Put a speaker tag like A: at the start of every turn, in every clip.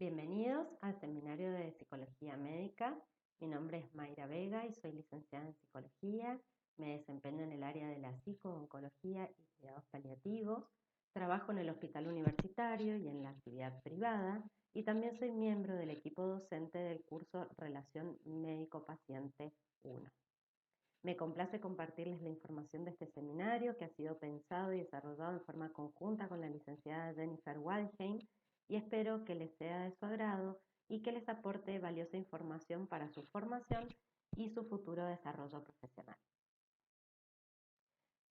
A: Bienvenidos al seminario de Psicología Médica. Mi nombre es Mayra Vega y soy licenciada en Psicología. Me desempeño en el área de la psico-oncología y cuidados paliativos. Trabajo en el hospital universitario y en la actividad privada. Y también soy miembro del equipo docente del curso Relación Médico-Paciente 1. Me complace compartirles la información de este seminario que ha sido pensado y desarrollado en forma conjunta con la licenciada Jennifer Waldheim y espero que les sea de su agrado y que les aporte valiosa información para su formación y su futuro desarrollo profesional.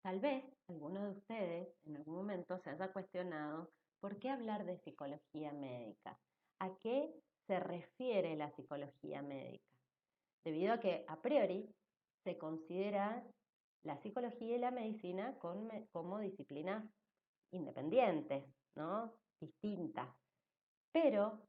A: Tal vez alguno de ustedes en algún momento se haya cuestionado por qué hablar de psicología médica, a qué se refiere la psicología médica, debido a que a priori se considera la psicología y la medicina como disciplinas independientes, ¿no? Distintas. Pero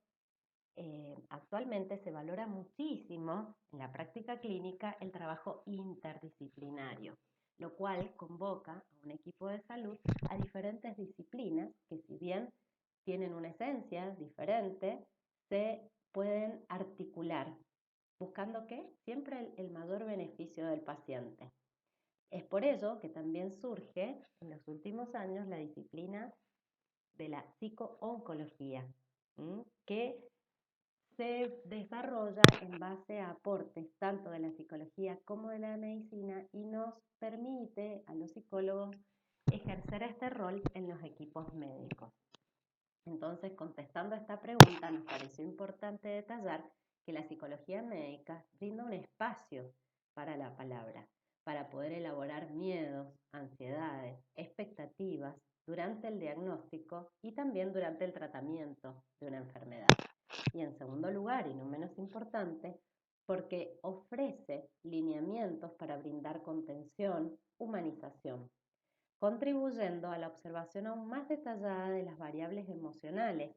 A: actualmente se valora muchísimo en la práctica clínica el trabajo interdisciplinario, lo cual convoca a un equipo de salud a diferentes disciplinas que, si bien tienen una esencia diferente, se pueden articular, buscando que siempre el mayor beneficio del paciente. Es por ello que también surge en los últimos años la disciplina de la psico-oncología, que se desarrolla en base a aportes tanto de la psicología como de la medicina y nos permite a los psicólogos ejercer este rol en los equipos médicos. Entonces, contestando a esta pregunta, nos pareció importante detallar que la psicología médica brinda un espacio para la palabra, para poder elaborar miedos, ansiedades, expectativas durante el diagnóstico y también durante el tratamiento de una enfermedad. Y en segundo lugar, y no menos importante, porque ofrece lineamientos para brindar contención, humanización, contribuyendo a la observación aún más detallada de las variables emocionales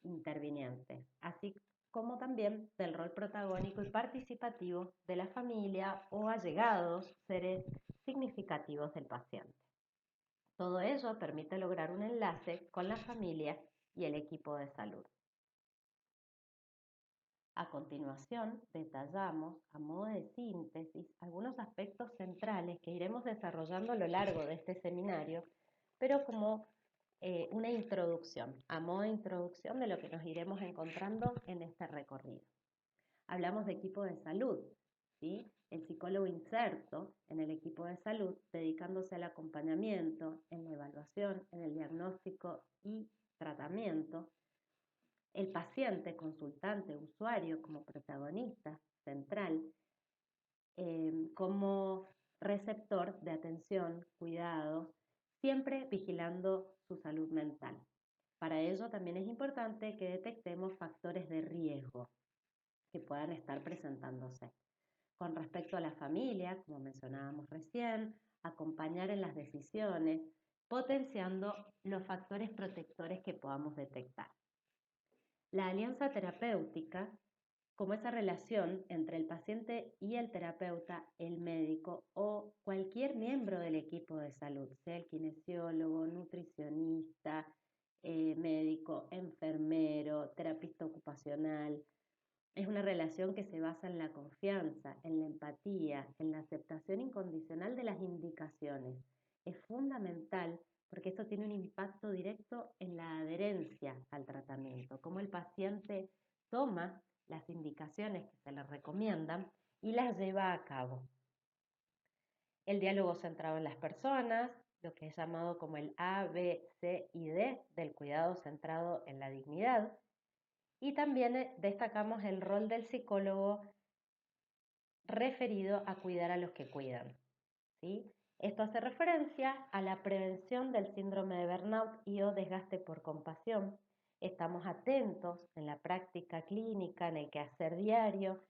A: intervinientes, así como también del rol protagónico y participativo de la familia o allegados, seres significativos del paciente. Todo ello permite lograr un enlace con la familia y el equipo de salud. A continuación, detallamos, a modo de síntesis, algunos aspectos centrales que iremos desarrollando a lo largo de este seminario, pero como una introducción, a modo de introducción de lo que nos iremos encontrando en este recorrido. Hablamos de equipo de salud, ¿sí? El psicólogo inserto en el equipo de salud, dedicándose al acompañamiento, en la evaluación, en el diagnóstico y tratamiento. El paciente, consultante, usuario como protagonista central, como receptor de atención, cuidados, siempre vigilando su salud mental. Para ello también es importante que detectemos factores de riesgo que puedan estar presentándose. Con respecto a la familia, como mencionábamos recién, acompañar en las decisiones, potenciando los factores protectores que podamos detectar. La alianza terapéutica, como esa relación entre el paciente y el terapeuta, el médico o cualquier miembro del equipo de salud, sea el kinesiólogo, nutricionista, médico, enfermero, terapista ocupacional. Es una relación que se basa en la confianza, en la empatía, en la aceptación incondicional de las indicaciones. Es fundamental porque esto tiene un impacto directo en la adherencia al tratamiento, cómo el paciente toma las indicaciones que se le recomiendan y las lleva a cabo. El diálogo centrado en las personas, lo que es llamado como el A, B, C y D del cuidado centrado en la dignidad. Y también destacamos el rol del psicólogo referido a cuidar a los que cuidan, ¿sí? Esto hace referencia a la prevención del síndrome de burnout y o desgaste por compasión. Estamos atentos en la práctica clínica, en el quehacer diario,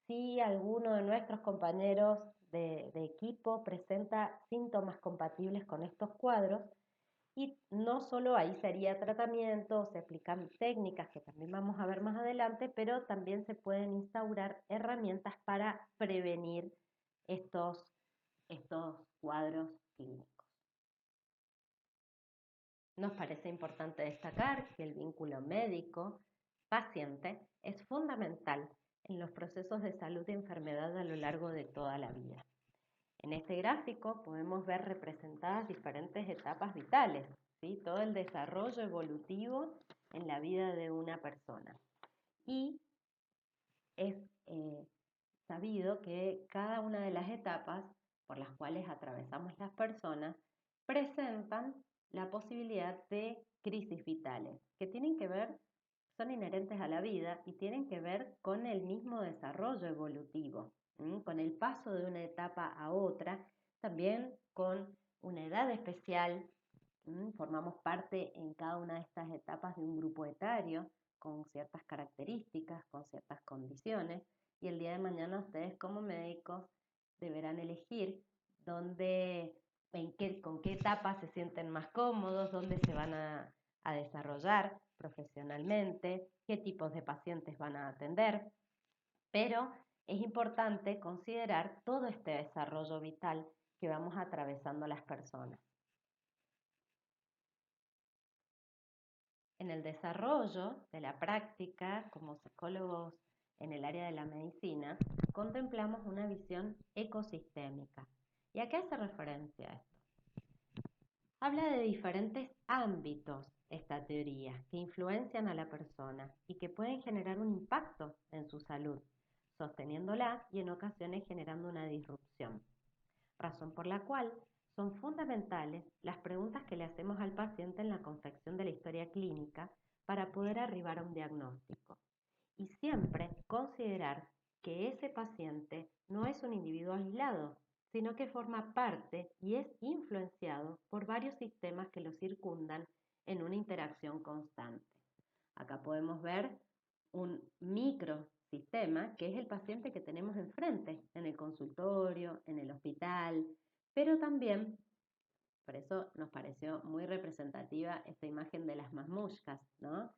A: si alguno de nuestros compañeros de equipo presenta síntomas compatibles con estos cuadros. Y no solo ahí sería tratamiento, se aplican técnicas que también vamos a ver más adelante, pero también se pueden instaurar herramientas para prevenir estos cuadros clínicos. Nos parece importante destacar que el vínculo médico paciente es fundamental en los procesos de salud y enfermedad a lo largo de toda la vida. En este gráfico podemos ver representadas diferentes etapas vitales, ¿sí? Todo el desarrollo evolutivo en la vida de una persona. Y es sabido que cada una de las etapas por las cuales atravesamos las personas presentan la posibilidad de crisis vitales, que tienen que ver, son inherentes a la vida y tienen que ver con el mismo desarrollo evolutivo, con el paso de una etapa a otra, también con una edad especial. Formamos parte en cada una de estas etapas de un grupo etario con ciertas características, con ciertas condiciones, y el día de mañana ustedes como médicos deberán elegir con qué etapa se sienten más cómodos, dónde se van a desarrollar profesionalmente, qué tipos de pacientes van a atender, pero es importante considerar todo este desarrollo vital que vamos atravesando las personas. En el desarrollo de la práctica como psicólogos en el área de la medicina, contemplamos una visión ecosistémica. ¿Y a qué hace referencia esto? Habla de diferentes ámbitos esta teoría que influencian a la persona y que pueden generar un impacto en su salud, sosteniéndola y en ocasiones generando una disrupción. Razón por la cual son fundamentales las preguntas que le hacemos al paciente en la confección de la historia clínica para poder arribar a un diagnóstico. Y siempre considerar que ese paciente no es un individuo aislado, sino que forma parte y es influenciado por varios sistemas que lo circundan en una interacción constante. Acá podemos ver un microsistema que es el paciente que tenemos enfrente, en el consultorio, en el hospital, pero también, por eso nos pareció muy representativa esta imagen de las masmushkas, ¿no?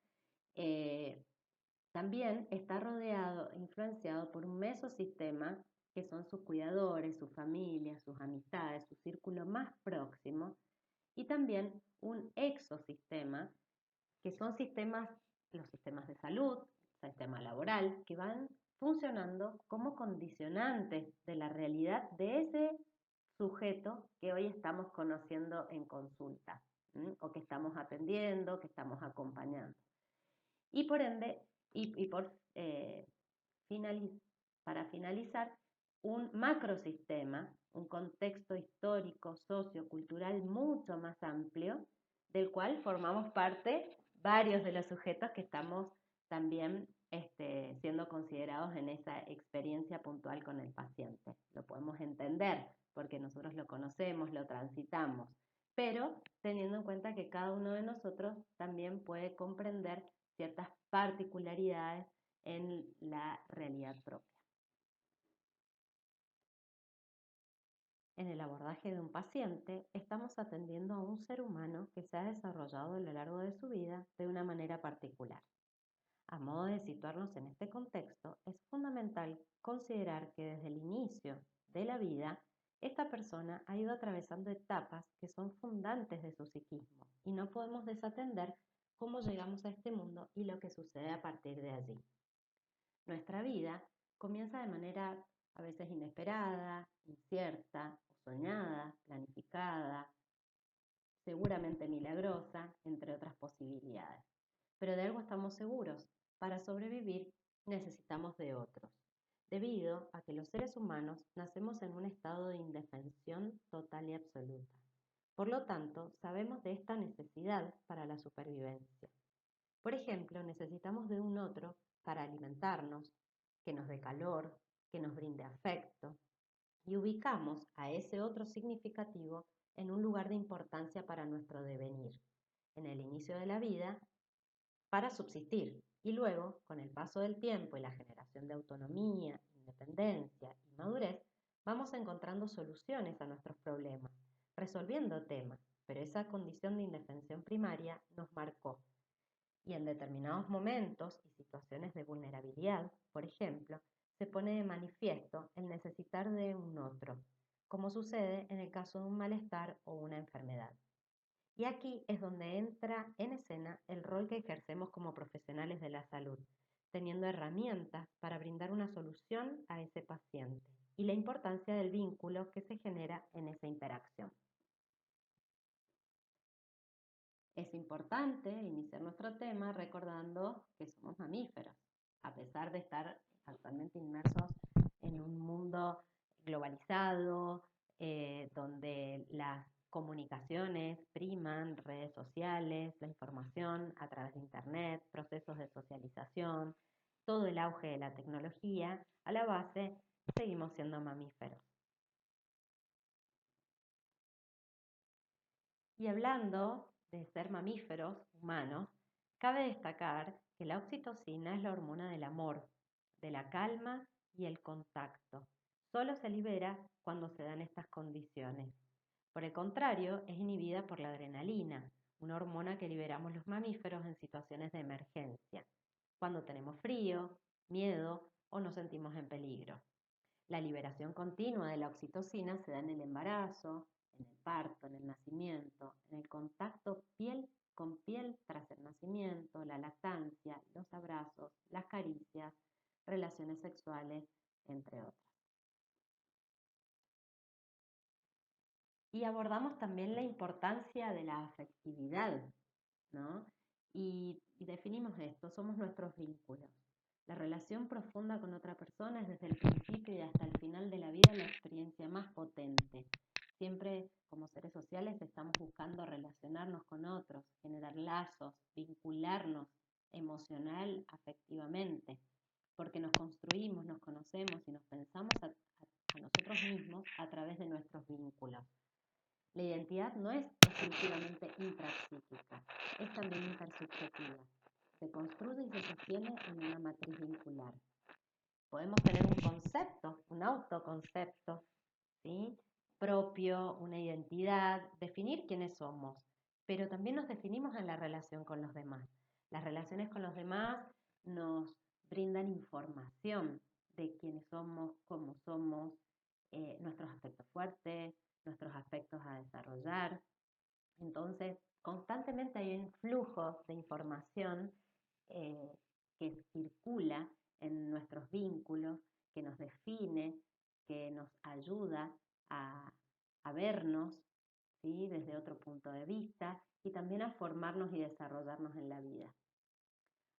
A: También está rodeado, influenciado por un mesosistema que son sus cuidadores, su familia, sus amistades, su círculo más próximo, y también un exosistema que son los sistemas de salud, el sistema laboral, que van funcionando como condicionantes de la realidad de ese sujeto que hoy estamos conociendo en consulta, o que estamos atendiendo, que estamos acompañando. Y por ende, para finalizar, un macrosistema, un contexto histórico, sociocultural mucho más amplio, del cual formamos parte varios de los sujetos que estamos también siendo considerados en esa experiencia puntual con el paciente. Lo podemos entender porque nosotros lo conocemos, lo transitamos, pero teniendo en cuenta que cada uno de nosotros también puede comprender ciertas particularidades en la realidad propia. En el abordaje de un paciente, estamos atendiendo a un ser humano que se ha desarrollado a lo largo de su vida de una manera particular. A modo de situarnos en este contexto, es fundamental considerar que desde el inicio de la vida, esta persona ha ido atravesando etapas que son fundantes de su psiquismo y no podemos desatender cómo llegamos a este mundo y lo que sucede a partir de allí. Nuestra vida comienza de manera a veces inesperada, incierta, o soñada, planificada, seguramente milagrosa, entre otras posibilidades. Pero de algo estamos seguros, para sobrevivir necesitamos de otros, debido a que los seres humanos nacemos en un estado de indefensión total y absoluta. Por lo tanto, sabemos de esta necesidad para la supervivencia. Por ejemplo, necesitamos de un otro para alimentarnos, que nos dé calor, que nos brinde afecto, y ubicamos a ese otro significativo en un lugar de importancia para nuestro devenir, en el inicio de la vida, para subsistir, y luego, con el paso del tiempo y la generación de autonomía, independencia y madurez, vamos encontrando soluciones a nuestros problemas, resolviendo temas, pero esa condición de indefensión primaria nos marcó. Y en determinados momentos y situaciones de vulnerabilidad, por ejemplo, se pone de manifiesto el necesitar de un otro, como sucede en el caso de un malestar o una enfermedad. Y aquí es donde entra en escena el rol que ejercemos como profesionales de la salud, teniendo herramientas para brindar una solución a ese paciente y la importancia del vínculo que se genera en esa interacción. Es importante iniciar nuestro tema recordando que somos mamíferos, a pesar de estar actualmente inmersos en un mundo globalizado, donde las comunicaciones priman, redes sociales, la información a través de internet, procesos de socialización, todo el auge de la tecnología, a la base seguimos siendo mamíferos. Y hablando de ser mamíferos humanos, cabe destacar que la oxitocina es la hormona del amor, de la calma y el contacto. Solo se libera cuando se dan estas condiciones. Por el contrario, es inhibida por la adrenalina, una hormona que liberamos los mamíferos en situaciones de emergencia, cuando tenemos frío, miedo o nos sentimos en peligro. La liberación continua de la oxitocina se da en el embarazo, en el parto, en el nacimiento, en el contacto piel con piel tras el nacimiento, la lactancia, los abrazos, las caricias, relaciones sexuales, entre otras. Y abordamos también la importancia de la afectividad, ¿no? Y definimos esto, somos nuestros vínculos. La relación profunda con otra persona es desde el principio y hasta el final de la vida la experiencia más potente. Siempre como seres sociales estamos buscando relacionarnos con otros, generar lazos, vincularnos emocional, afectivamente, porque nos construimos, nos conocemos y nos pensamos a nosotros mismos a través de nuestros vínculos. La identidad no es exclusivamente intrapsíquica, es también intersubjetiva. Se construye y se sostiene en una matriz vincular. Podemos tener un concepto, un autoconcepto, ¿sí? Propio, una identidad, definir quiénes somos, pero también nos definimos en la relación con los demás. Las relaciones con los demás nos brindan información de quiénes somos, cómo somos, nuestros aspectos fuertes, nuestros aspectos a desarrollar. Entonces, constantemente hay un flujo de información eh, que circula en nuestros vínculos, que nos define, que nos ayuda a vernos, ¿sí? Desde otro punto de vista y también a formarnos y desarrollarnos en la vida.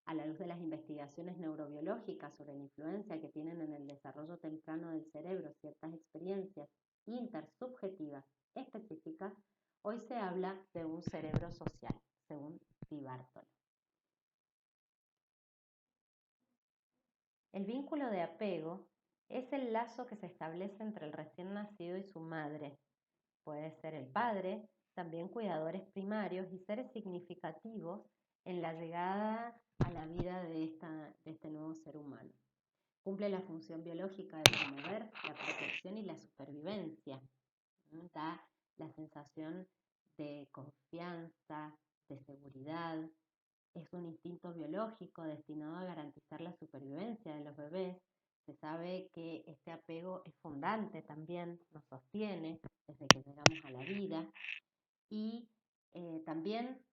A: A la luz de las investigaciones neurobiológicas sobre la influencia que tienen en el desarrollo temprano del cerebro ciertas experiencias intersubjetivas específicas, hoy se habla de un cerebro social, según Di Bartolo. El vínculo de apego es el lazo que se establece entre el recién nacido y su madre. Puede ser el padre, también cuidadores primarios y seres significativos en la llegada a la vida de este nuevo ser humano. Cumple la función biológica de promover la protección y la supervivencia. Da la sensación de confianza, de seguridad. Es un instinto biológico destinado a garantizar la supervivencia de los bebés. Se sabe que este apego es fundante también, nos sostiene desde que llegamos a la vida y también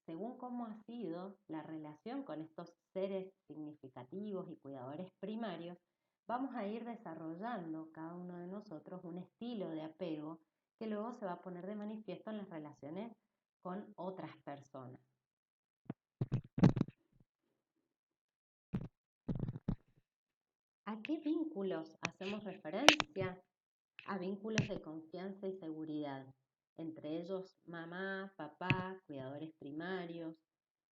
A: según cómo ha sido la relación con estos seres significativos y cuidadores primarios, vamos a ir desarrollando cada uno de nosotros un estilo de apego que luego se va a poner de manifiesto en las relaciones con otras personas. ¿A qué vínculos hacemos referencia? A vínculos de confianza y seguridad, entre ellos mamá, papá, cuidadores primarios,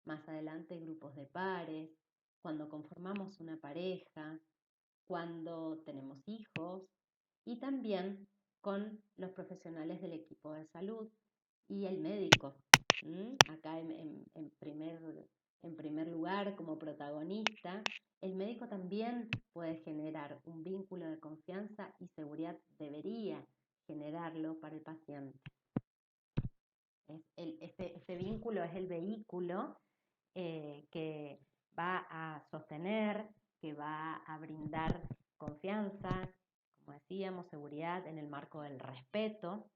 A: más adelante grupos de pares, cuando conformamos una pareja, cuando tenemos hijos y también con los profesionales del equipo de salud y el médico. Acá en primer lugar, como protagonista, el médico también puede generar un vínculo de confianza y seguridad, debería generarlo para el paciente. Este vínculo es el vehículo que va a sostener, que va a brindar confianza, como decíamos, seguridad en el marco del respeto,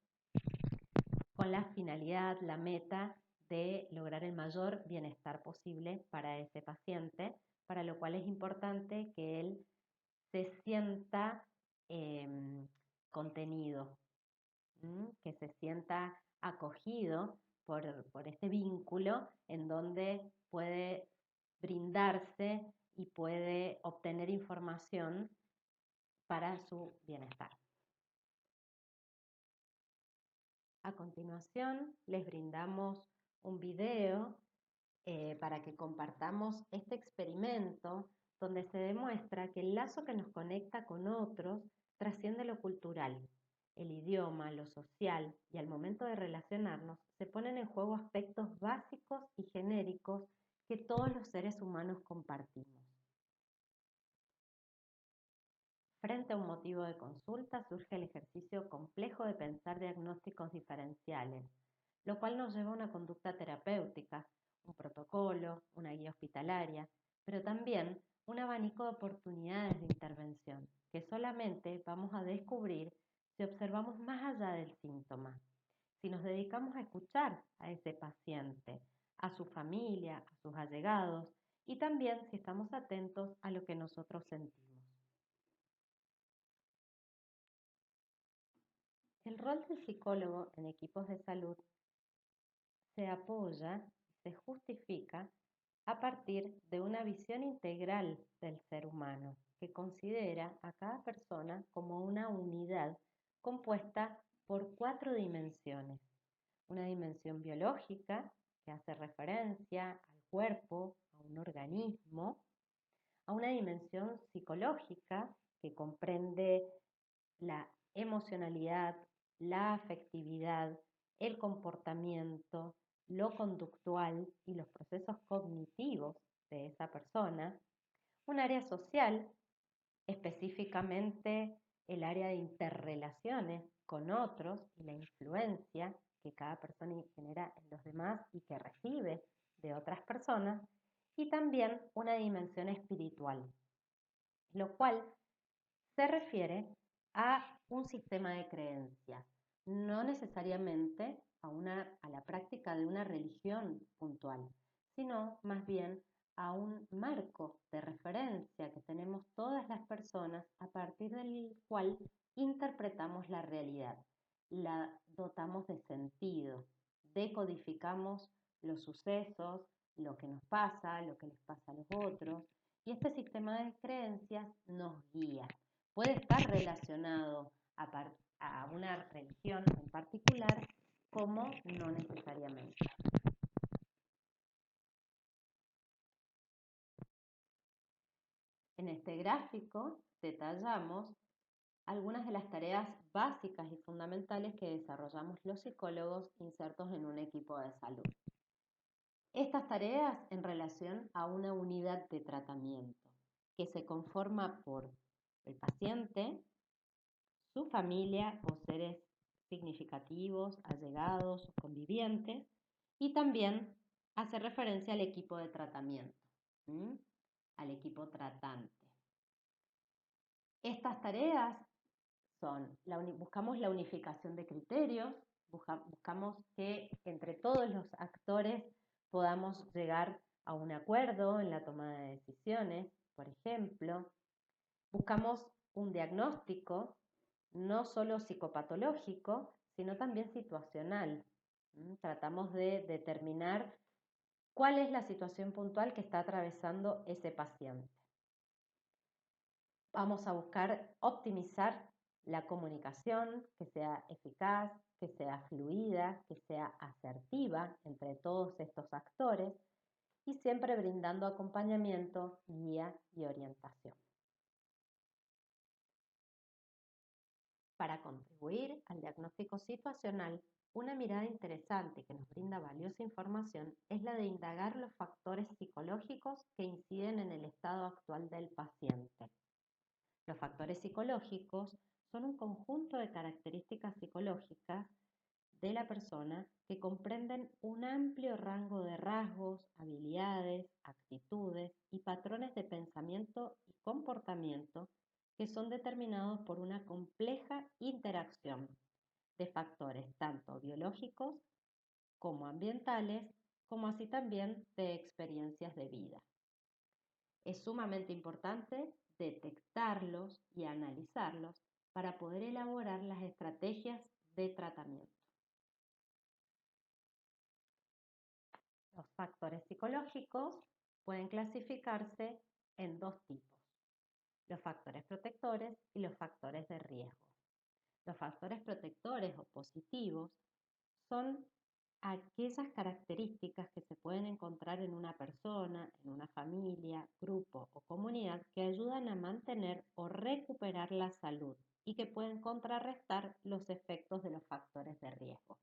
A: con la finalidad, la meta de lograr el mayor bienestar posible para ese paciente, para lo cual es importante que él se sienta contenido, que se sienta acogido por este vínculo en donde puede brindarse y puede obtener información para su bienestar. A continuación, les brindamos un video para que compartamos este experimento donde se demuestra que el lazo que nos conecta con otros trasciende lo cultural. El idioma, lo social y al momento de relacionarnos se ponen en juego aspectos básicos y genéricos que todos los seres humanos compartimos. Frente a un motivo de consulta surge el ejercicio complejo de pensar diagnósticos diferenciales, lo cual nos lleva a una conducta terapéutica, un protocolo, una guía hospitalaria, pero también un abanico de oportunidades de intervención que solamente vamos a descubrir si observamos más allá del síntoma, si nos dedicamos a escuchar a ese paciente, a su familia, a sus allegados y también si estamos atentos a lo que nosotros sentimos. El rol del psicólogo en equipos de salud se apoya y se justifica a partir de una visión integral del ser humano, que considera a cada persona como una unidad compuesta por 4 dimensiones. Una dimensión biológica, que hace referencia al cuerpo, a un organismo, a una dimensión psicológica, que comprende la emocionalidad, la afectividad, el comportamiento, lo conductual y los procesos cognitivos de esa persona. Un área social, específicamente el área de interrelaciones con otros y la influencia que cada persona genera en los demás y que recibe de otras personas. Y también una dimensión espiritual, lo cual se refiere a un sistema de creencias, no necesariamente a la práctica de una religión puntual, sino más bien a un marco de referencia que tenemos todas las personas a partir del cual interpretamos la realidad, la dotamos de sentido, decodificamos los sucesos, lo que nos pasa, lo que les pasa a los otros, y este sistema de creencias nos guía. Puede estar relacionado a una religión en particular, como no necesariamente. En este gráfico detallamos algunas de las tareas básicas y fundamentales que desarrollamos los psicólogos insertos en un equipo de salud. Estas tareas en relación a una unidad de tratamiento que se conforma por el paciente, su familia o seres significativos, allegados o convivientes, y también hace referencia al equipo de tratamiento, al equipo tratante. Estas tareas son, buscamos la unificación de criterios, buscamos que entre todos los actores podamos llegar a un acuerdo en la toma de decisiones, por ejemplo. Buscamos un diagnóstico no solo psicopatológico, sino también situacional. Tratamos de determinar cuál es la situación puntual que está atravesando ese paciente. Vamos a buscar optimizar la comunicación, que sea eficaz, que sea fluida, que sea asertiva entre todos estos actores y siempre brindando acompañamiento, guía y orientación. Para contribuir al diagnóstico situacional, una mirada interesante que nos brinda valiosa información es la de indagar los factores psicológicos que inciden en el estado actual del paciente. Los factores psicológicos son un conjunto de características psicológicas de la persona que comprenden un amplio rango de rasgos, habilidades, actitudes y patrones de pensamiento y comportamiento que son determinados por una compleja interacción de factores tanto biológicos ambientales, como así también de experiencias de vida. Es sumamente importante detectarlos y analizarlos para poder elaborar las estrategias de tratamiento. Los factores psicológicos pueden clasificarse en dos tipos: los factores protectores y los factores de riesgo. Los factores protectores o positivos son aquellas características que se pueden encontrar en una persona, en una familia, grupo o comunidad que ayudan a mantener o recuperar la salud y que pueden contrarrestar los efectos de los factores de riesgo.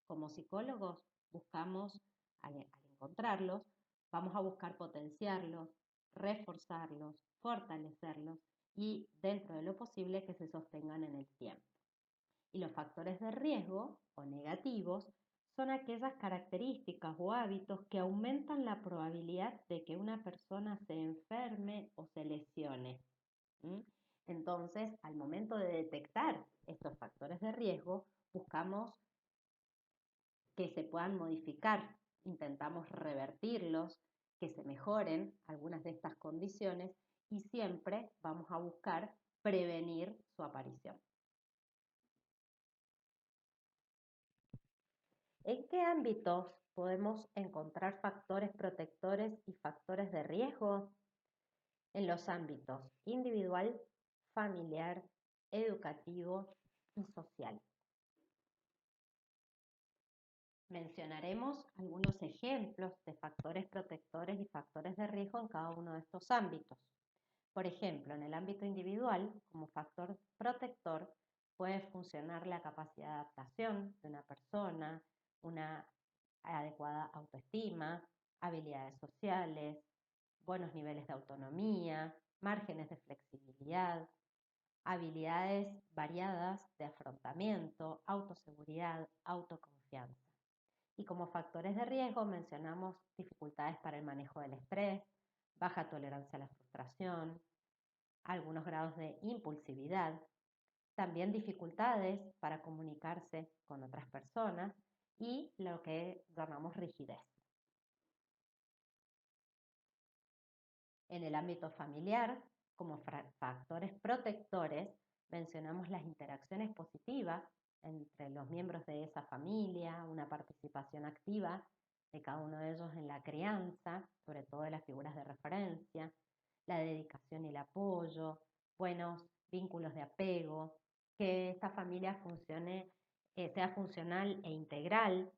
A: Como psicólogos buscamos, al encontrarlos, vamos a buscar potenciarlos, reforzarlos, fortalecerlos y, dentro de lo posible, que se sostengan en el tiempo. Y los factores de riesgo o negativos son aquellas características o hábitos que aumentan la probabilidad de que una persona se enferme o se lesione. Entonces, al momento de detectar estos factores de riesgo, buscamos que se puedan modificar, intentamos revertirlos, que se mejoren algunas de estas condiciones y siempre vamos a buscar prevenir su aparición. ¿En qué ámbitos podemos encontrar factores protectores y factores de riesgo? En los ámbitos individual, familiar, educativo y social. Mencionaremos algunos ejemplos de factores protectores y factores de riesgo en cada uno de estos ámbitos. Por ejemplo, en el ámbito individual, como factor protector, puede funcionar la capacidad de adaptación de una persona, una adecuada autoestima, habilidades sociales, buenos niveles de autonomía, márgenes de flexibilidad, habilidades variadas de afrontamiento, autoseguridad, autoconfianza. Y como factores de riesgo mencionamos dificultades para el manejo del estrés, baja tolerancia a la frustración, algunos grados de impulsividad, también dificultades para comunicarse con otras personas y lo que llamamos rigidez. En el ámbito familiar, como factores protectores, mencionamos las interacciones positivas entre los miembros de esa familia, una participación activa de cada uno de ellos en la crianza, sobre todo de las figuras de referencia, la dedicación y el apoyo, buenos vínculos de apego, que esta familia funcione, sea funcional e integral,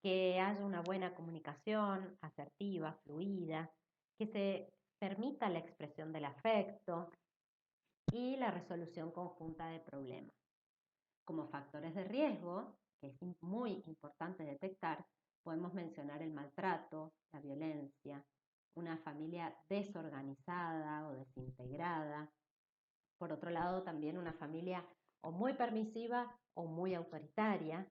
A: que haya una buena comunicación asertiva, fluida, que se permita la expresión del afecto y la resolución conjunta de problemas. Como factores de riesgo, que es muy importante detectar, podemos mencionar el maltrato, la violencia, una familia desorganizada o desintegrada. Por otro lado, también una familia o muy permisiva o muy autoritaria,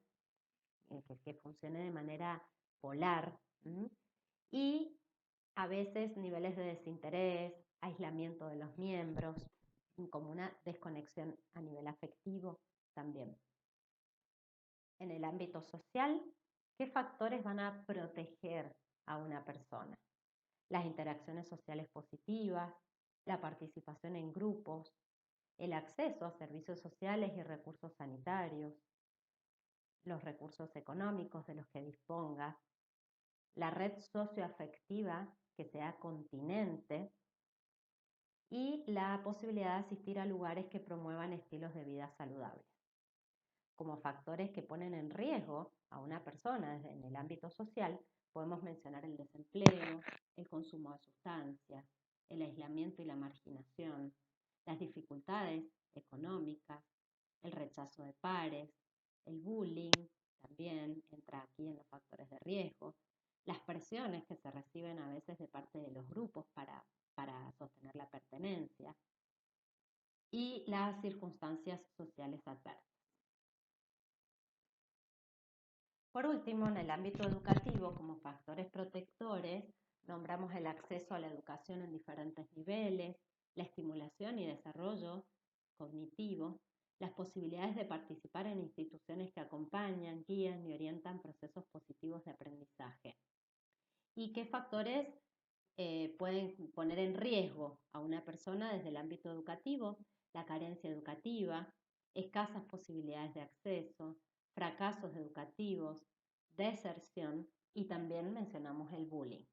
A: que funcione de manera polar. Y a veces niveles de desinterés, aislamiento de los miembros, como una desconexión a nivel afectivo también. En el ámbito social, ¿qué factores van a proteger a una persona? Las interacciones sociales positivas, la participación en grupos, el acceso a servicios sociales y recursos sanitarios, los recursos económicos de los que disponga, la red socioafectiva que sea continente y la posibilidad de asistir a lugares que promuevan estilos de vida saludables. Como factores que ponen en riesgo a una persona en el ámbito social, podemos mencionar el desempleo, el consumo de sustancias, el aislamiento y la marginación, las dificultades económicas, el rechazo de pares, el bullying, también entra aquí en los factores de riesgo, las presiones que se reciben a veces de parte de los grupos para sostener la pertenencia y las circunstancias sociales adversas. Por último, en el ámbito educativo, como factores protectores, nombramos el acceso a la educación en diferentes niveles, la estimulación y desarrollo cognitivo, las posibilidades de participar en instituciones que acompañan, guían y orientan procesos positivos de aprendizaje. ¿Y qué factores pueden poner en riesgo a una persona desde el ámbito educativo? La carencia educativa, escasas posibilidades de acceso, fracasos educativos, deserción y también mencionamos el bullying.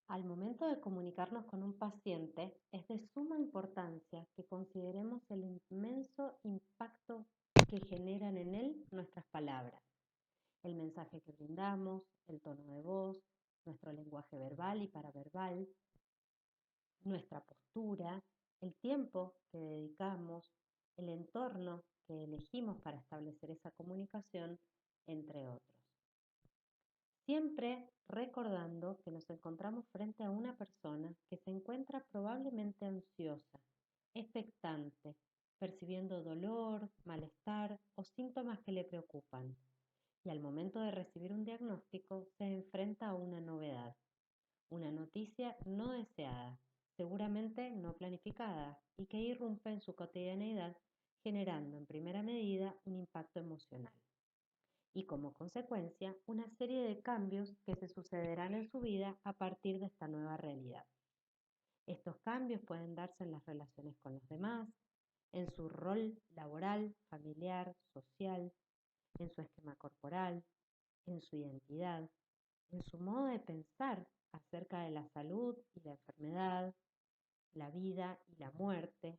A: Al momento de comunicarnos con un paciente, es de suma importancia que consideremos el inmenso impacto que generan en él nuestras palabras, el mensaje que brindamos, el tono de voz, nuestro lenguaje verbal y paraverbal, nuestra postura, el tiempo que dedicamos, el entorno que elegimos para establecer esa comunicación, entre otros. Siempre recordando que nos encontramos frente a una persona que se encuentra probablemente ansiosa, expectante, percibiendo dolor, malestar o síntomas que le preocupan. Y al momento de recibir un diagnóstico se enfrenta a una novedad, una noticia no deseada, seguramente no planificada y que irrumpe en su cotidianeidad, generando en primera medida un impacto emocional y como consecuencia una serie de cambios que se sucederán en su vida a partir de esta nueva realidad. Estos cambios pueden darse en las relaciones con los demás, en su rol laboral, familiar, social, en su esquema corporal, en su identidad, en su modo de pensar acerca de la salud y la enfermedad, la vida y la muerte,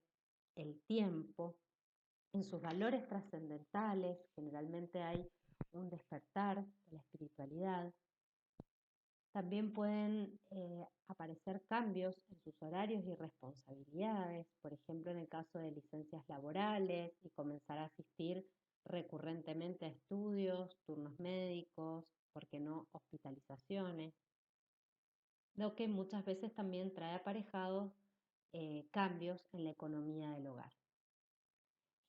A: el tiempo, en sus valores trascendentales. Generalmente hay un despertar de la espiritualidad. También pueden aparecer cambios en sus horarios y responsabilidades, por ejemplo en el caso de licencias laborales y comenzar a asistir recurrentemente a estudios, turnos médicos, ¿por qué no hospitalizaciones? Lo que muchas veces también trae aparejados cambios en la economía del hogar.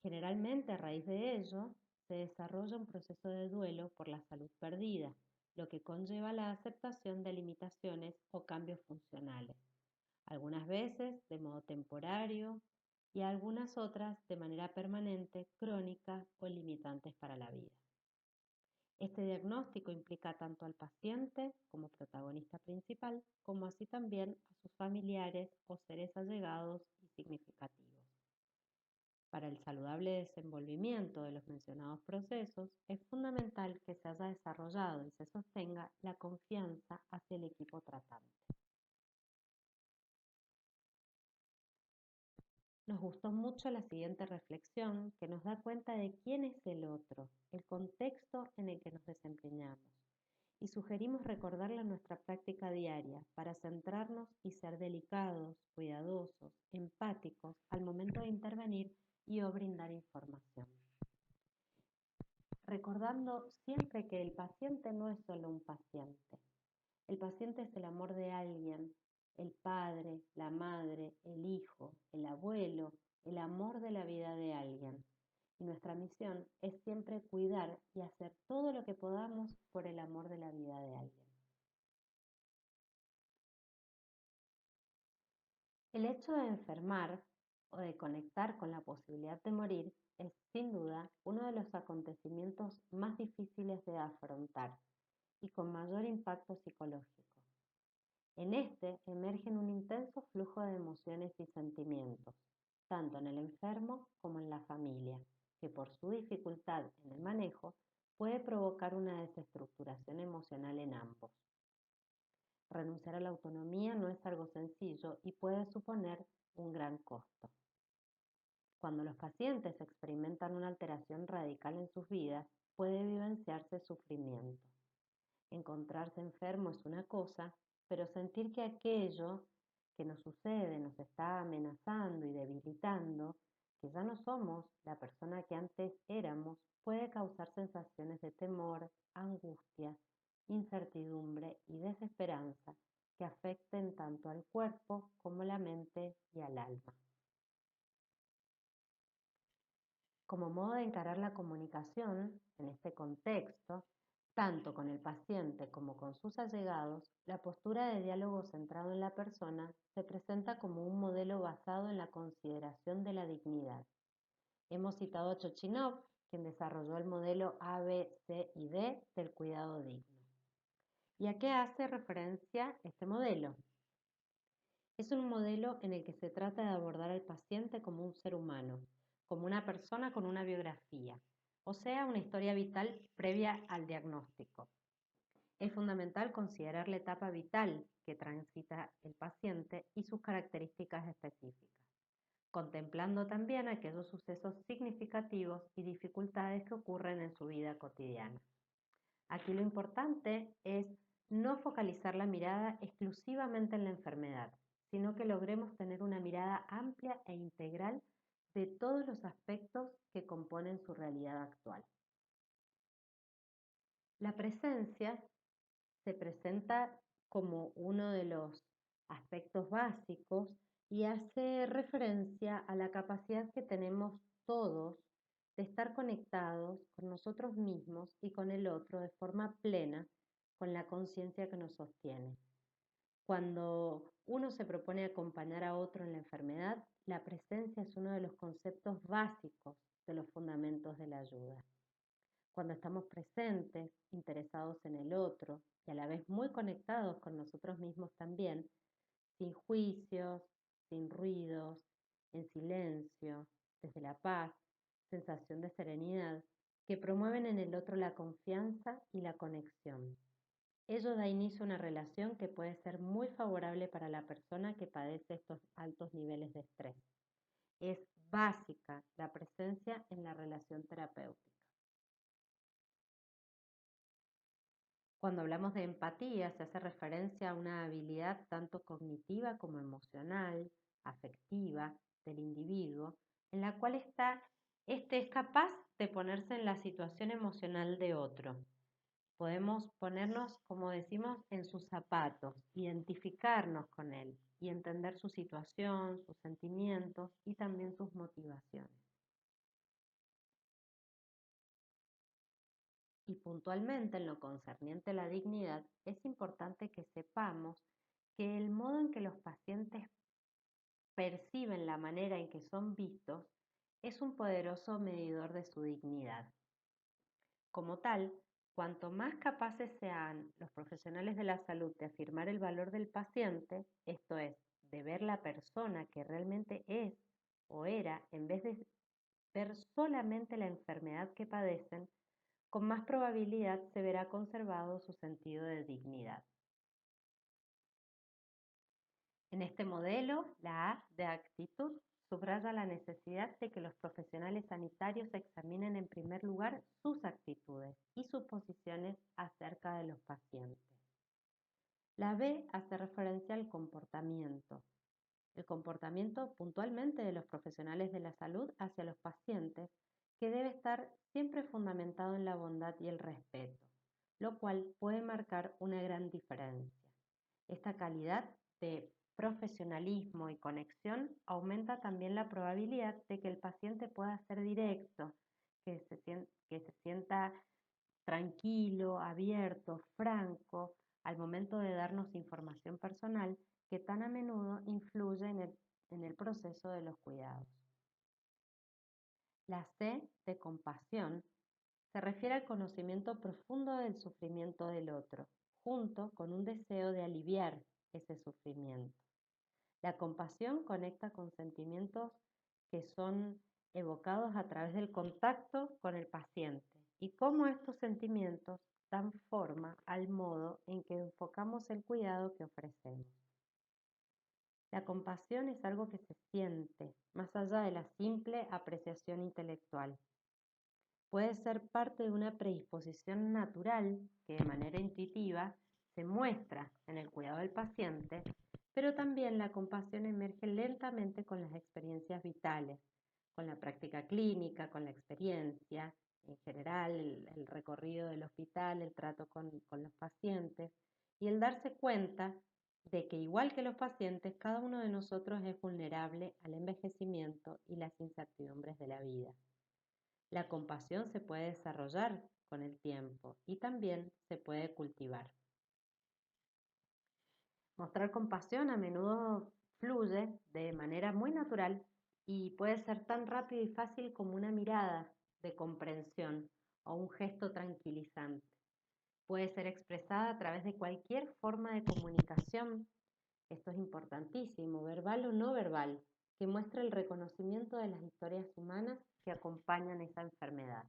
A: Generalmente a raíz de ello se desarrolla un proceso de duelo por la salud perdida, lo que conlleva la aceptación de limitaciones o cambios funcionales, algunas veces de modo temporario y algunas otras de manera permanente, crónica o limitantes para la vida. Este diagnóstico implica tanto al paciente como protagonista principal, como así también a sus familiares o seres allegados y significativos. Para el saludable desenvolvimiento de los mencionados procesos, es fundamental que se haya desarrollado y se sostenga la confianza hacia el equipo tratante. Nos gustó mucho la siguiente reflexión que nos da cuenta de quién es el otro, el contexto en el que nos desempeñamos, y sugerimos recordarla en nuestra práctica diaria para centrarnos y ser delicados, cuidadosos, empáticos al momento de intervenir y o brindar información. Recordando siempre que el paciente no es solo un paciente. El paciente es el amor de alguien, el padre, la madre, el hijo, el abuelo, el amor de la vida de alguien. Y nuestra misión es siempre cuidar y hacer todo lo que podamos por el amor de la vida de alguien. El hecho de enfermar o de conectar con la posibilidad de morir es sin duda uno de los acontecimientos más difíciles de afrontar y con mayor impacto psicológico. En este emergen un intenso flujo de emociones y sentimientos, tanto en el enfermo como en la familia, que por su dificultad en el manejo puede provocar una desestructuración emocional en ambos. Renunciar a la autonomía no es algo sencillo y puede suponer un gran costo. Cuando los pacientes experimentan una alteración radical en sus vidas, puede vivenciarse sufrimiento. Encontrarse enfermo es una cosa, pero sentir que aquello que nos sucede nos está amenazando y debilitando, que ya no somos la persona que antes éramos, puede causar sensaciones de temor, angustia, incertidumbre y desesperanza que afecten tanto al cuerpo como la mente y al alma. Como modo de encarar la comunicación en este contexto, Tanto con el paciente como con sus allegados, la postura de diálogo centrado en la persona se presenta como un modelo basado en la consideración de la dignidad. Hemos citado a Chochinov, quien desarrolló el modelo A, B, C y D del cuidado digno. ¿Y a qué hace referencia este modelo? Es un modelo en el que se trata de abordar al paciente como un ser humano, como una persona con una biografía, o sea, una historia vital previa al diagnóstico. Es fundamental considerar la etapa vital que transita el paciente y sus características específicas, contemplando también aquellos sucesos significativos y dificultades que ocurren en su vida cotidiana. Aquí lo importante es no focalizar la mirada exclusivamente en la enfermedad, sino que logremos tener una mirada amplia e integral de todos los aspectos que componen su realidad actual. La presencia se presenta como uno de los aspectos básicos y hace referencia a la capacidad que tenemos todos de estar conectados con nosotros mismos y con el otro de forma plena, con la conciencia que nos sostiene. Cuando uno se propone acompañar a otro en la enfermedad, la presencia es uno de los conceptos básicos de los fundamentos de la ayuda. Cuando estamos presentes, interesados en el otro y a la vez muy conectados con nosotros mismos también, sin juicios, sin ruidos, en silencio, desde la paz, sensación de serenidad, que promueven en el otro la confianza y la conexión. Ello da inicio a una relación que puede ser muy favorable para la persona que padece estos altos niveles de estrés. Es básica la presencia en la relación terapéutica. Cuando hablamos de empatía, se hace referencia a una habilidad tanto cognitiva como emocional, afectiva del individuo, en la cual este es capaz de ponerse en la situación emocional de otro. Podemos ponernos, como decimos, en sus zapatos, identificarnos con él y entender su situación, sus sentimientos y también sus motivaciones. Y puntualmente en lo concerniente a la dignidad, es importante que sepamos que el modo en que los pacientes perciben la manera en que son vistos es un poderoso medidor de su dignidad. Como tal, cuanto más capaces sean los profesionales de la salud de afirmar el valor del paciente, esto es, de ver la persona que realmente es o era, en vez de ver solamente la enfermedad que padecen, con más probabilidad se verá conservado su sentido de dignidad. En este modelo, la A de actitud subraya la necesidad de que los profesionales sanitarios examinen en primer lugar sus actitudes y sus posiciones acerca de los pacientes. La B hace referencia al comportamiento. El comportamiento puntualmente de los profesionales de la salud hacia los pacientes, que debe estar siempre fundamentado en la bondad y el respeto, lo cual puede marcar una gran diferencia. Esta calidad de profesionalismo y conexión aumenta también la probabilidad de que el paciente pueda ser directo, que se sienta tranquilo, abierto, franco al momento de darnos información personal que tan a menudo influye en el proceso de los cuidados. La C de compasión se refiere al conocimiento profundo del sufrimiento del otro, junto con un deseo de aliviar ese sufrimiento. La compasión conecta con sentimientos que son evocados a través del contacto con el paciente y cómo estos sentimientos dan forma al modo en que enfocamos el cuidado que ofrecemos. La compasión es algo que se siente, más allá de la simple apreciación intelectual. Puede ser parte de una predisposición natural que de manera intuitiva se muestra en el cuidado del paciente, pero también la compasión emerge lentamente con las experiencias vitales, con la práctica clínica, con la experiencia, en general el recorrido del hospital, el trato con los pacientes y el darse cuenta de que igual que los pacientes, cada uno de nosotros es vulnerable al envejecimiento y las incertidumbres de la vida. La compasión se puede desarrollar con el tiempo y también se puede cultivar. Mostrar compasión a menudo fluye de manera muy natural y puede ser tan rápido y fácil como una mirada de comprensión o un gesto tranquilizante. Puede ser expresada a través de cualquier forma de comunicación, esto es importantísimo, verbal o no verbal, que muestre el reconocimiento de las historias humanas que acompañan esa enfermedad.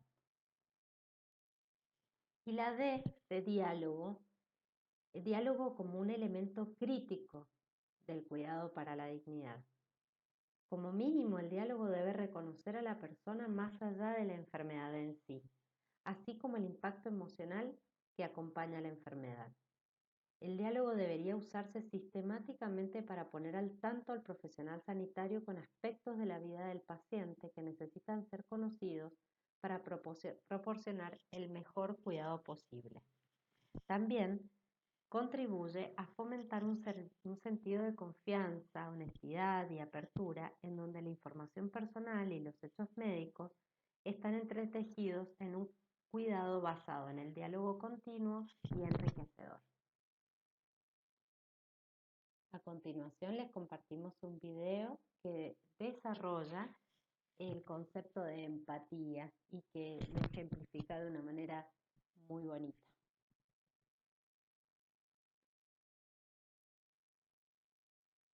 A: Y la D de diálogo, el diálogo como un elemento crítico del cuidado para la dignidad. Como mínimo, el diálogo debe reconocer a la persona más allá de la enfermedad en sí, así como el impacto emocional que acompaña a la enfermedad. El diálogo debería usarse sistemáticamente para poner al tanto al profesional sanitario con aspectos de la vida del paciente que necesitan ser conocidos para proporcionar el mejor cuidado posible. También contribuye a fomentar un sentido de confianza, honestidad y apertura en donde la información personal y los hechos médicos están entretejidos en un cuidado basado en el diálogo continuo y enriquecedor. A continuación les compartimos un video que desarrolla el concepto de empatía y que lo ejemplifica de una manera muy bonita.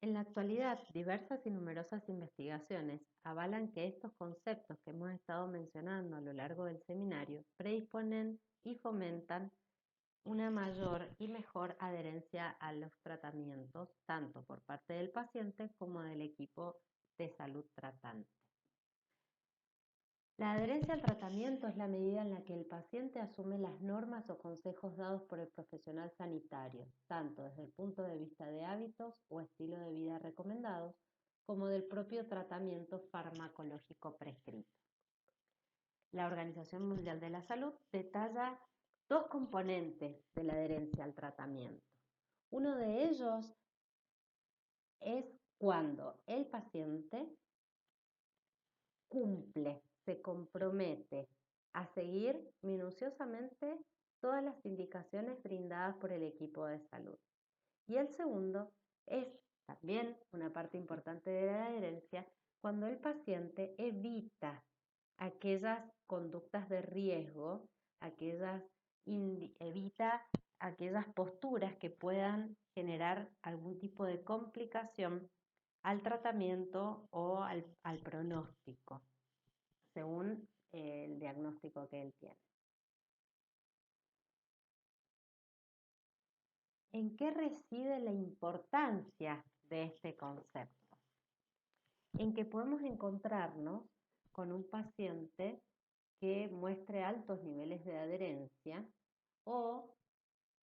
A: En la actualidad, diversas y numerosas investigaciones avalan que estos conceptos que hemos estado mencionando a lo largo del seminario predisponen y fomentan una mayor y mejor adherencia a los tratamientos, tanto por parte del paciente como del equipo de salud tratante. La adherencia al tratamiento es la medida en la que el paciente asume las normas o consejos dados por el profesional sanitario, tanto desde el punto de vista de hábitos o estilo de vida recomendados, como del propio tratamiento farmacológico prescrito. La Organización Mundial de la Salud detalla dos componentes de la adherencia al tratamiento. Uno de ellos es cuando el paciente cumple, se compromete a seguir minuciosamente todas las indicaciones brindadas por el equipo de salud. Y el segundo es también una parte importante de la adherencia, cuando el paciente evita aquellas conductas de riesgo, evita aquellas posturas que puedan generar algún tipo de complicación al tratamiento o al pronóstico, según el diagnóstico que él tiene. ¿En qué reside la importancia de este concepto? En que podemos encontrarnos con un paciente que muestre altos niveles de adherencia o,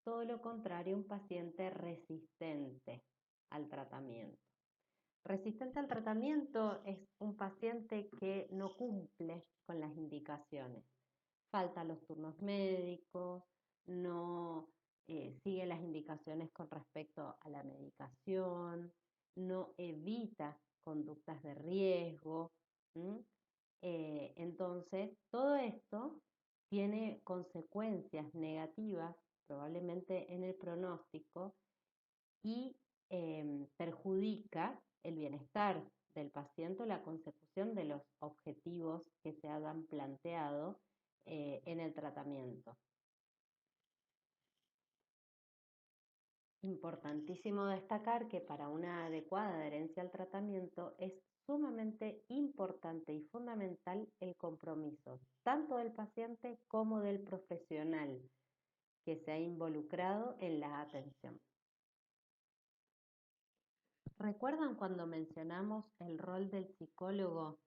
A: todo lo contrario, un paciente resistente al tratamiento. Resistente al tratamiento es un paciente que no cumple con las indicaciones. Falta los turnos médicos, no sigue las indicaciones con respecto a la medicación, no evita conductas de riesgo. Entonces, todo esto tiene consecuencias negativas, probablemente en el pronóstico, y perjudica el bienestar del paciente o la consecución de los objetivos que se hayan planteado en el tratamiento. Importantísimo destacar que para una adecuada adherencia al tratamiento es sumamente importante y fundamental el compromiso, tanto del paciente como del profesional que se ha involucrado en la atención. ¿Recuerdan cuando mencionamos el rol del psicólogo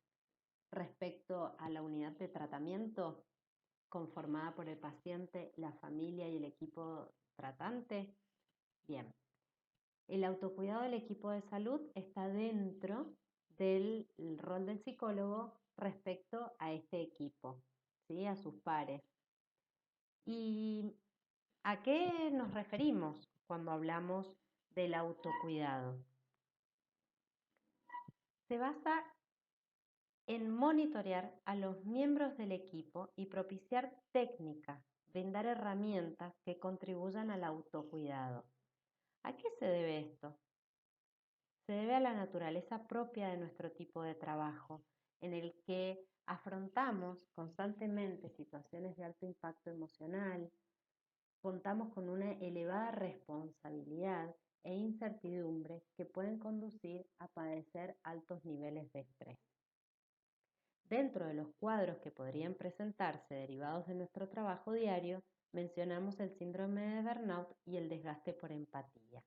A: respecto a la unidad de tratamiento conformada por el paciente, la familia y el equipo tratante? Bien, el autocuidado del equipo de salud está dentro del rol del psicólogo respecto a este equipo, ¿sí? A sus pares. ¿Y a qué nos referimos cuando hablamos del autocuidado? Se basa en monitorear a los miembros del equipo y propiciar técnicas, brindar herramientas que contribuyan al autocuidado. ¿A qué se debe esto? Se debe a la naturaleza propia de nuestro tipo de trabajo, en el que afrontamos constantemente situaciones de alto impacto emocional, contamos con una elevada responsabilidad e incertidumbre que pueden conducir a padecer altos niveles de estrés. Dentro de los cuadros que podrían presentarse derivados de nuestro trabajo diario, mencionamos el síndrome de burnout y el desgaste por empatía.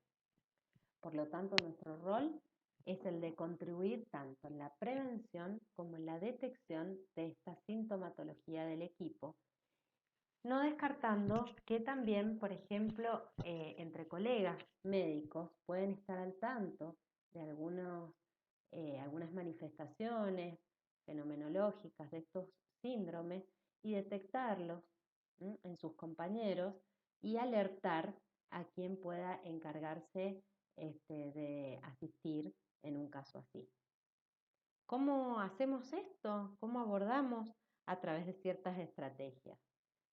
A: Por lo tanto, nuestro rol es el de contribuir tanto en la prevención como en la detección de esta sintomatología del equipo, no descartando que también, por ejemplo, entre colegas médicos pueden estar al tanto de algunas manifestaciones fenomenológicas de estos síndromes y detectarlos en sus compañeros y alertar a quien pueda encargarse de asistir en un caso así. ¿Cómo hacemos esto? ¿Cómo abordamos? A través de ciertas estrategias.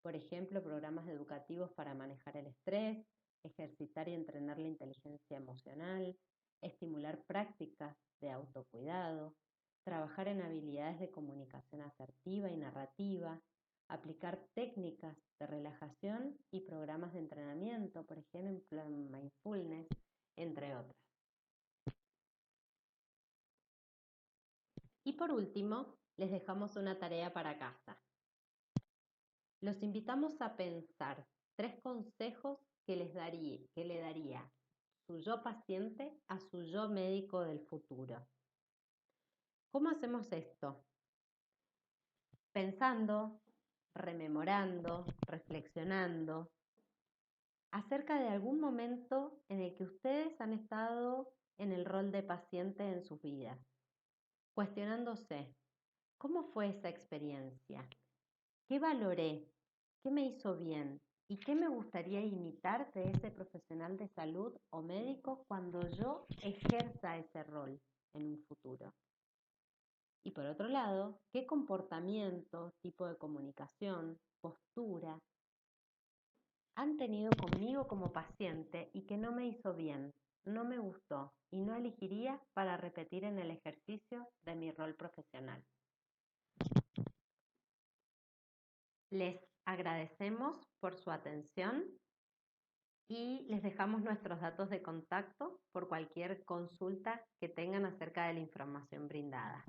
A: Por ejemplo, programas educativos para manejar el estrés, ejercitar y entrenar la inteligencia emocional, estimular prácticas de autocuidado, trabajar en habilidades de comunicación asertiva y narrativa, aplicar técnicas de relajación y programas de entrenamiento, por ejemplo, en mindfulness, entre otras. Y por último, les dejamos una tarea para casa. Los invitamos a pensar 3 consejos que le daría su yo paciente a su yo médico del futuro. ¿Cómo hacemos esto? Pensando, rememorando, reflexionando acerca de algún momento en el que ustedes han estado en el rol de paciente en sus vidas, cuestionándose, ¿cómo fue esa experiencia? ¿Qué valoré? ¿Qué me hizo bien? ¿Y qué me gustaría imitar de ese profesional de salud o médico cuando yo ejerza ese rol en un futuro? Y por otro lado, ¿qué comportamiento, tipo de comunicación, postura han tenido conmigo como paciente y que no me hizo bien, no me gustó y no elegiría para repetir en el ejercicio de mi rol profesional? Les agradecemos por su atención y les dejamos nuestros datos de contacto por cualquier consulta que tengan acerca de la información brindada.